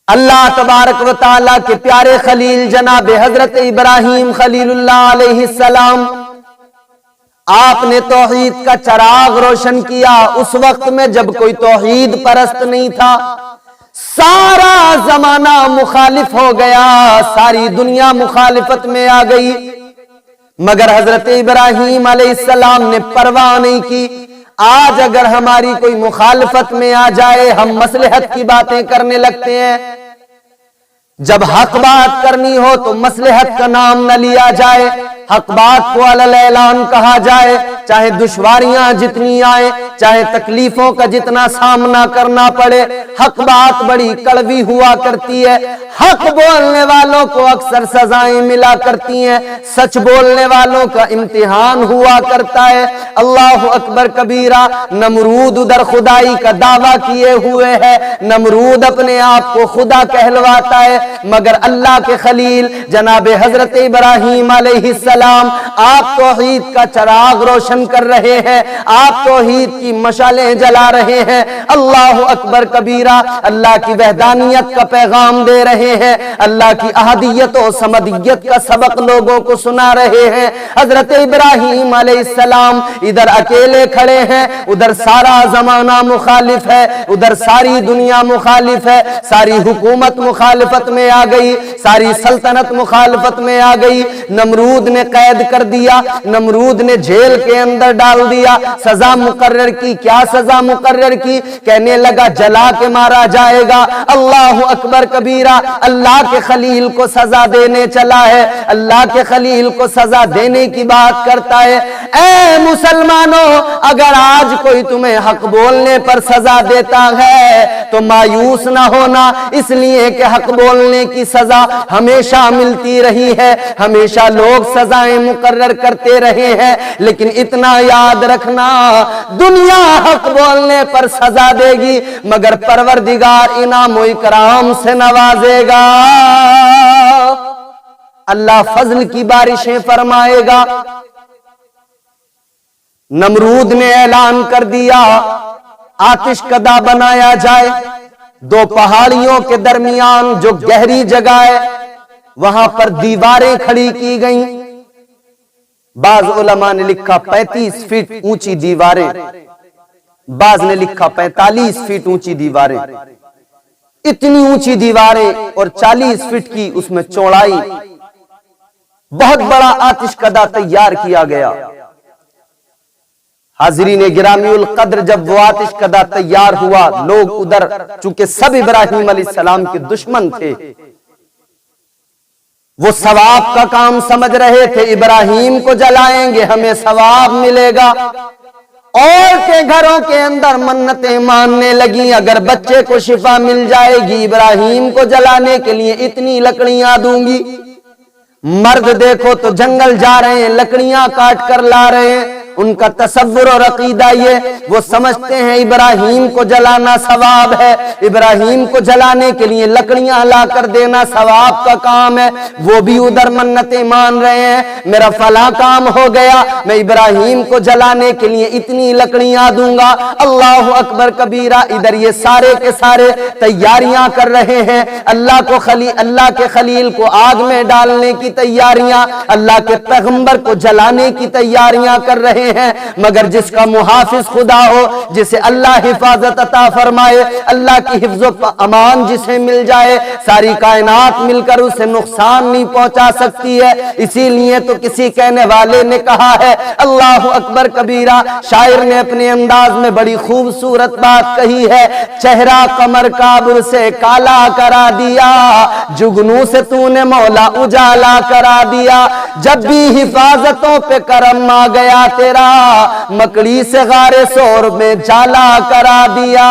اللہ تبارک و تعالیٰ کے پیارے خلیل جناب حضرت ابراہیم خلیل اللہ علیہ السلام، آپ نے توحید کا چراغ روشن کیا اس وقت میں جب کوئی توحید پرست نہیں تھا، سارا زمانہ مخالف ہو گیا، ساری دنیا مخالفت میں آ گئی، مگر حضرت ابراہیم علیہ السلام نے پرواہ نہیں کی۔ آج اگر ہماری کوئی مخالفت میں آ جائے، ہم مصلحت کی باتیں کرنے لگتے ہیں، جب حق بات کرنی ہو تو مصلحت کا نام نہ لیا جائے، حق بات کو علی اعلان کہا جائے، چاہے دشواریاں جتنی آئیں، چاہے تکلیفوں کا جتنا سامنا کرنا پڑے، حق بات بڑی کڑوی ہوا کرتی ہے، حق بولنے والوں کو اکثر سزائیں ملا کرتی ہیں، سچ بولنے والوں کا امتحان ہوا کرتا ہے۔ اللہ اکبر کبیرہ، نمرود ادھر خدائی کا دعویٰ کیے ہوئے ہے، نمرود اپنے آپ کو خدا کہلواتا ہے، مگر اللہ کے خلیل جناب حضرت ابراہیم علیہ السلام آپ توحید کا چراغ روشن کر رہے ہیں، آپ توحید کی مشعلیں جلا رہے ہیں، اللہ اکبر کبیرہ، اللہ کی وحدانیت کا پیغام دے رہے ہیں، اللہ کی احدیت و صمدیت کا سبق لوگوں کو سنا رہے ہیں۔ حضرت ابراہیم علیہ السلام ادھر اکیلے کھڑے ہیں، ادھر سارا زمانہ مخالف ہے، ادھر ساری دنیا مخالف ہے، ساری حکومت مخالفت میں آ گئی، ساری سلطنت مخالفت میں آ گئی، نمرود نے قید کر دیا، نمرود نے جیل کے اندر ڈال دیا، سزا مقرر کی، کیا سزا مقرر کی؟ کہنے لگا جلا کے مارا جائے گا۔ اللہ اکبر کبیرہ، اللہ کے خلیل کو سزا دینے چلا ہے، اللہ کے خلیل کو سزا دینے کی بات کرتا ہے۔ اے مسلمانوں، اگر آج کوئی تمہیں حق بولنے پر سزا دیتا ہے تو مایوس نہ ہونا، اس لیے کہ حق بولنے کی سزا ہمیشہ ملتی رہی ہے، ہمیشہ لوگ سزائیں مقرر کرتے رہے ہیں، لیکن اتنا یاد رکھنا، دنیا حق بولنے پر سزا دے گی مگر پروردگار انعام و اکرام سے نوازے گا، اللہ فضل کی بارشیں فرمائے گا۔ نمرود نے اعلان کر دیا آتش کدہ بنایا جائے، دو پہاڑیوں کے درمیان جو گہری جگہ ہے وہاں پر دیواریں کھڑی کی گئیں، بعض علماء نے لکھا 35 فٹ اونچی دیواریں، بعض نے لکھا 45 فٹ اونچی دیواریں، اتنی اونچی دیواریں اور 40 فٹ کی اس میں چوڑائی، بہت بڑا آتش کدہ تیار کیا گیا۔ حاضرین گرامی القدر، جب وہ آتش کدہ تیار ہوا، لوگ ادھر چونکہ سب ابراہیم علیہ السلام کے دشمن تھے، وہ ثواب کا کام سمجھ رہے تھے، ابراہیم کو جلائیں گے ہمیں ثواب ملے گا۔ عورتیں گھروں کے اندر منتیں ماننے لگیں، اگر بچے کو شفا مل جائے گی ابراہیم کو جلانے کے لیے اتنی لکڑیاں دوں گی۔ مرد دیکھو تو جنگل جا رہے ہیں، لکڑیاں کاٹ کر لا رہے ہیں، ان کا تصور اور عقیدہ یہ، وہ سمجھتے ہیں ابراہیم کو جلانا ثواب ہے، ابراہیم کو جلانے کے لیے لکڑیاں لا کر دینا ثواب کا کام ہے۔ وہ بھی ادھر منتیں مان رہے ہیں، میرا فلاں کام ہو گیا، میں ابراہیم کو جلانے کے لیے اتنی لکڑیاں دوں گا۔ اللہ اکبر کبیرہ، ادھر یہ سارے کے سارے تیاریاں کر رہے ہیں، اللہ کے خلیل کو آگ میں ڈالنے کی تیاریاں، اللہ کے پیغمبر کو جلانے کی تیاریاں کر رہے ہیں، مگر جس کا محافظ خدا ہو، جسے اللہ حفاظت عطا فرمائے، اللہ کی حفظ و امان جسے مل جائے، ساری کائنات مل کر اسے نقصان نہیں پہنچا سکتی ہے۔ اسی لیے تو کسی کہنے والے نے کہا ہے، اللہ اکبر کبیرہ، شاعر نے اپنے انداز میں بڑی خوبصورت بات کہی ہے، چہرہ قمر کابر سے کالا کرا دیا، جگنوں سے تو نے مولا اجالا کرا دیا، جب بھی حفاظتوں پہ کرم آ گیا تیرا، مکڑی سے غار سور میں جالا کرا دیا۔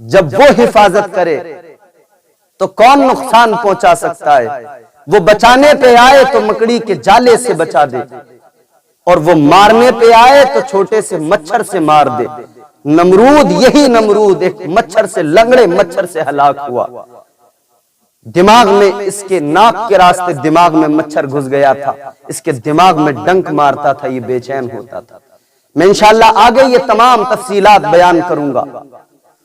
جب وہ حفاظت کرے تو کون نقصان پہنچا سکتا ہے؟ وہ بچانے پہ آئے تو مکڑی کے جالے سے بچا دے، اور وہ مارنے پہ آئے تو چھوٹے سے مچھر سے مار دے۔ نمرود، یہی نمرود ایک مچھر سے، لنگڑے مچھر سے ہلاک ہوا۔ دماغ میں، اس کے ناک کے راستے دماغ میں مچھر گھس گیا تھا، اس کے دماغ میں ڈنک مارتا تھا، یہ بے چین ہوتا تھا۔ میں انشاءاللہ آگے یہ تمام تفصیلات بیان کروں گا۔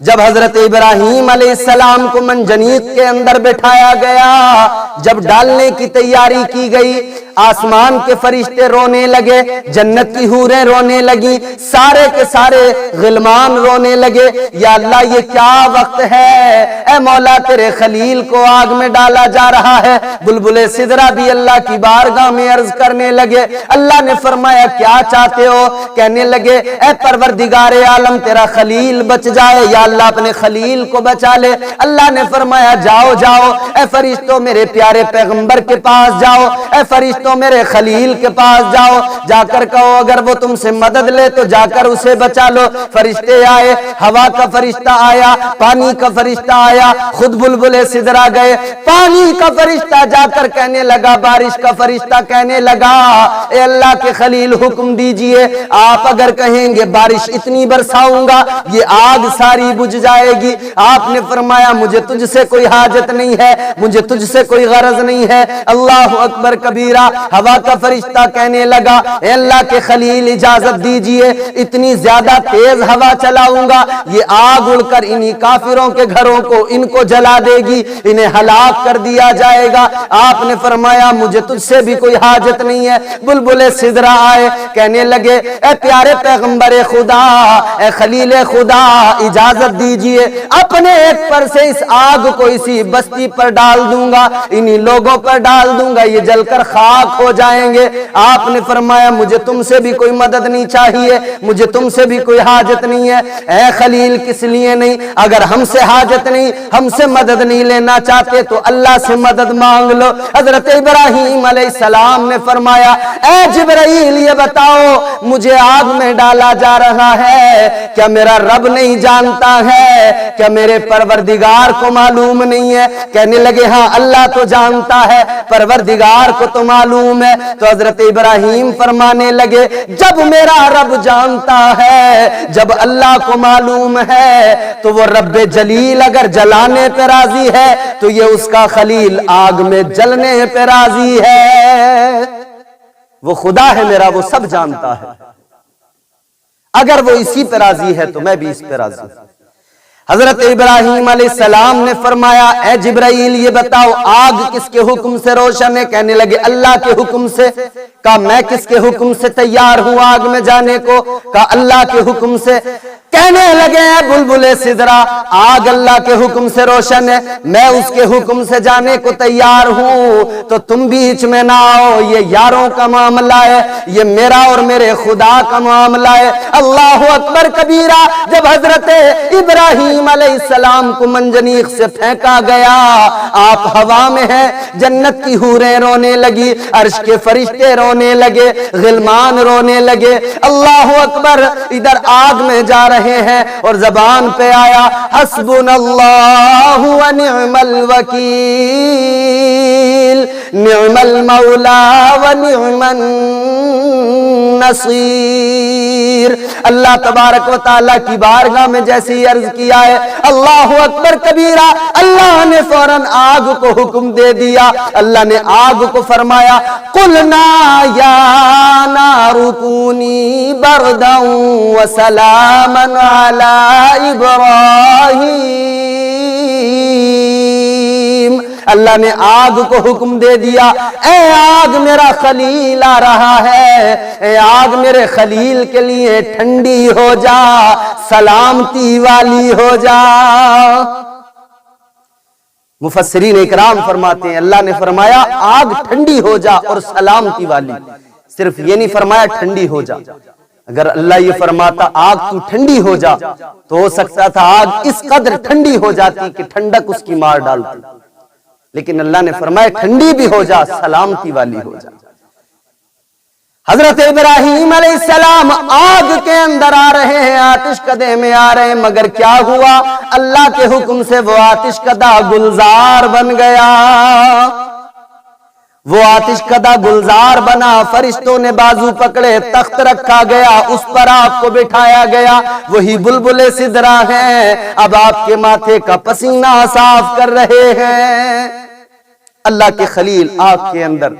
جب حضرت ابراہیم علیہ السلام کو منجنیق کے اندر بٹھایا گیا، جب ڈالنے کی تیاری کی گئی، آسمان کے فرشتے رونے لگے، جنت کی حوریں رونے لگی، سارے کے سارے غلمان رونے لگے، یا اللہ یہ کیا وقت ہے، اے مولا تیرے خلیل کو آگ میں ڈالا جا رہا ہے۔ بلبل سدرہ بھی اللہ کی بارگاہ میں عرض کرنے لگے، اللہ نے فرمایا کیا چاہتے ہو؟ کہنے لگے اے پروردگار عالم تیرا خلیل بچ جائے، یا اللہ اپنے خلیل کو بچا لے۔ اللہ نے فرمایا جاؤ جاؤ اے فرشتوں میرے پیارے پیغمبر کے پاس جاؤ، اے فرشتوں میرے خلیل کے پاس جاؤ، جا کر کہو اگر وہ تم سے مدد لے تو جا کر اسے بچا لو۔ فرشتے آئے، ہوا کا فرشتہ آیا، پانی کا فرشتہ آیا، خود بلبل سدرہ گئے، پانی کا فرشتہ جا کر کہنے لگا، بارش کا فرشتہ کہنے لگا اے اللہ کے خلیل حکم دیجئے، آپ اگر کہیں گے بارش اتنی برساؤں گا یہ آگ ساری بجھ جائے گی۔ آپ نے فرمایا مجھے تجھ سے کوئی حاجت نہیں ہے، مجھے تجھ سے کوئی غرض نہیں ہے۔ اللہ اکبر کبیرہ۔ ہوا کا فرشتہ کہنے لگا اے اللہ کے خلیل اجازت دیجئے، اتنی زیادہ تیز ہوا چلاؤں گا یہ آگ اڑ کر انہی کافروں کے گھروں کو ان کو جلا دے گی، انہیں ہلاک کر دیا جائے گا۔ آپ نے فرمایا مجھے تجھ سے بھی کوئی حاجت نہیں ہے۔ بلبل سدرہ آئے، کہنے لگے اے پیارے پیغمبر خدا، اے خلیل خدا اجازت دیجئے، اپنے ایک پر سے اس آگ کو اسی بستی پر ڈال دوں گا، انہی لوگوں پر ڈال دوں گا، یہ جل کر خاک ہو جائیں گے۔ آپ نے فرمایا مجھے تم سے بھی کوئی مدد نہیں چاہیے، مجھے تم سے بھی کوئی حاجت نہیں ہے۔ اے خلیل کس لیے نہیں؟ اگر ہم سے حاجت نہیں، ہم سے مدد نہیں لینا چاہتے تو اللہ سے مدد مانگ لو۔ حضرت ابراہیم علیہ السلام نے فرمایا اے جبرائیل یہ بتاؤ مجھے آگ میں ڈالا جا رہا ہے، کیا میرا رب نہیں جانتا ہے؟ کیا میرے پروردگار کو معلوم نہیں ہے؟ کہنے لگے ہاں اللہ تو جانتا ہے، پروردگار کو تو معلوم ہے۔ تو حضرت ابراہیم فرمانے لگے جب میرا رب جانتا ہے، جب اللہ کو معلوم ہے تو وہ رب جلیل اگر جلانے پہ راضی ہے تو یہ اس کا خلیل آگ میں جلنے پہ راضی ہے۔ وہ خدا ہے میرا، وہ سب جانتا ہے، اگر وہ اسی پہ راضی ہے تو میں بھی اس پہ راضی ہوں۔ حضرت ابراہیم علیہ السلام نے فرمایا اے جبرائیل یہ بتاؤ آگ کس کے حکم سے روشن ہے؟ کہنے لگے اللہ کے حکم سے۔ کہا میں کس کے حکم سے تیار ہوں آگ میں جانے کو؟ کہا اللہ کے حکم سے۔ کہنے لگے اے بلبل سدرہ آگ اللہ کے حکم سے روشن ہے، میں اس کے حکم سے جانے کو تیار ہوں، تو تم بیچ میں نہ آؤ، یہ یاروں کا معاملہ ہے، یہ میرا اور میرے خدا کا معاملہ ہے۔ اللہ اکبر کبیرہ۔ جب حضرت ابراہیم علیہ السلام کو منجنیق سے پھینکا گیا، آپ ہوا میں ہیں، جنت کی حوریں رونے لگی، عرش کے فرشتے رونے لگے، غلمان رونے لگے۔ اللہ اکبر۔ ادھر آگ میں جا رہے ہیں اور زبان پہ آیا حسبنا اللہ و نعم الوکیل، نعم المولا و نعم النصیر۔ اللہ تبارک و تعالیٰ کی بارگاہ میں جیسی عرض کیا ہے اللہ اکبر کبیرہ، اللہ نے فوراً آگ کو حکم دے دیا۔ اللہ نے آگ کو فرمایا قلنا یا نار کونی بردا وسلاما علی ابراہیم۔ اللہ نے آگ کو حکم دے دیا اے آگ میرا خلیل آ رہا ہے، اے آگ میرے خلیل کے لیے ٹھنڈی ہو جا، سلامتی والی ہو جا۔ مفسرین اکرام فرماتے ہیں اللہ نے فرمایا آگ ٹھنڈی ہو جا اور سلامتی والی، صرف یہ نہیں فرمایا ٹھنڈی ہو جا۔ اگر اللہ یہ فرماتا آگ تو ٹھنڈی ہو جا تو ہو سکتا تھا آگ اس قدر ٹھنڈی ہو جاتی کہ ٹھنڈک اس کی مار ڈالتی، لیکن اللہ نے فرمایا ٹھنڈی بھی ہو جا، سلامتی والی ہو جا۔ حضرت ابراہیم علیہ السلام آگ کے اندر آ رہے ہیں، آتش کدے میں آ رہے ہیں، مگر کیا ہوا؟ اللہ کے حکم سے وہ آتش کدہ گلزار بن گیا، وہ آتش کدہ گلزار بنا۔ فرشتوں نے بازو پکڑے، تخت رکھا گیا، اس پر آپ کو بٹھایا گیا، وہی بلبل سدرہ ہیں، اب آپ کے ماتھے کا پسینہ صاف کر رہے ہیں۔ اللہ کے خلیل آگ کے اندر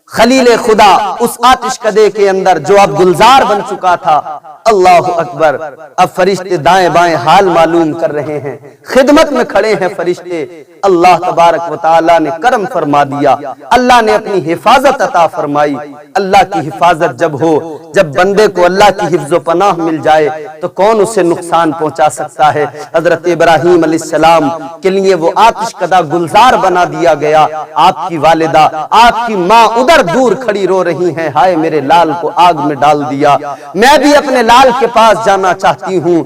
خلیل خدا اس آتش کدے کے اندر جو اب گلزار بن چکا تھا، اللہ اکبر، اب فرشتے دائیں بائیں حال معلوم کر رہے ہیں، خدمت میں کھڑے ہیں فرشتے۔ اللہ تبارک و تعالی نے کرم فرما دیا، اللہ نے اپنی حفاظت عطا فرمائی۔ اللہ کی حفاظت جب ہو، جب بندے کو اللہ کی حفظ و پناہ مل جائے تو کون اسے نقصان پہنچا سکتا ہے؟ حضرت ابراہیم علیہ السلام کے لیے وہ آتش کدہ گلزار بنا دیا گیا۔ آپ کی والدہ، آپ کی ماں ادھر دور کھڑی رو رہی ہیں، ہائے میرے لال کو آگ میں ڈال دیا، میں بھی اپنے لال کے پاس جانا چاہتی ہوں۔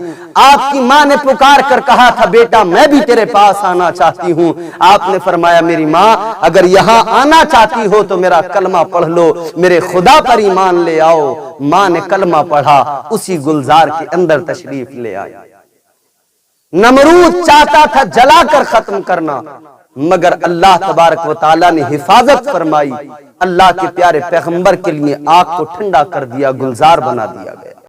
آپ کی ماں نے پکار کر کہا تھا، بیٹا میں بھی تیرے پاس آنا چاہتی ہوں۔ آپ نے فرمایا، میری ماں اگر یہاں آنا چاہتی ہو تو میرا کلمہ پڑھ لو، میرے خدا پر ایمان لے آؤ۔ ماں نے کلمہ پڑھا، اسی گلزار کے اندر تشریف لے آئی۔ نمرود چاہتا تھا جلا کر ختم کرنا، مگر اللہ تبارک و تعالی نے حفاظت فرمائی۔ اللہ کے پیارے پیغمبر کے لیے آگ کو ٹھنڈا کر دیا، گلزار بنا دیا گیا۔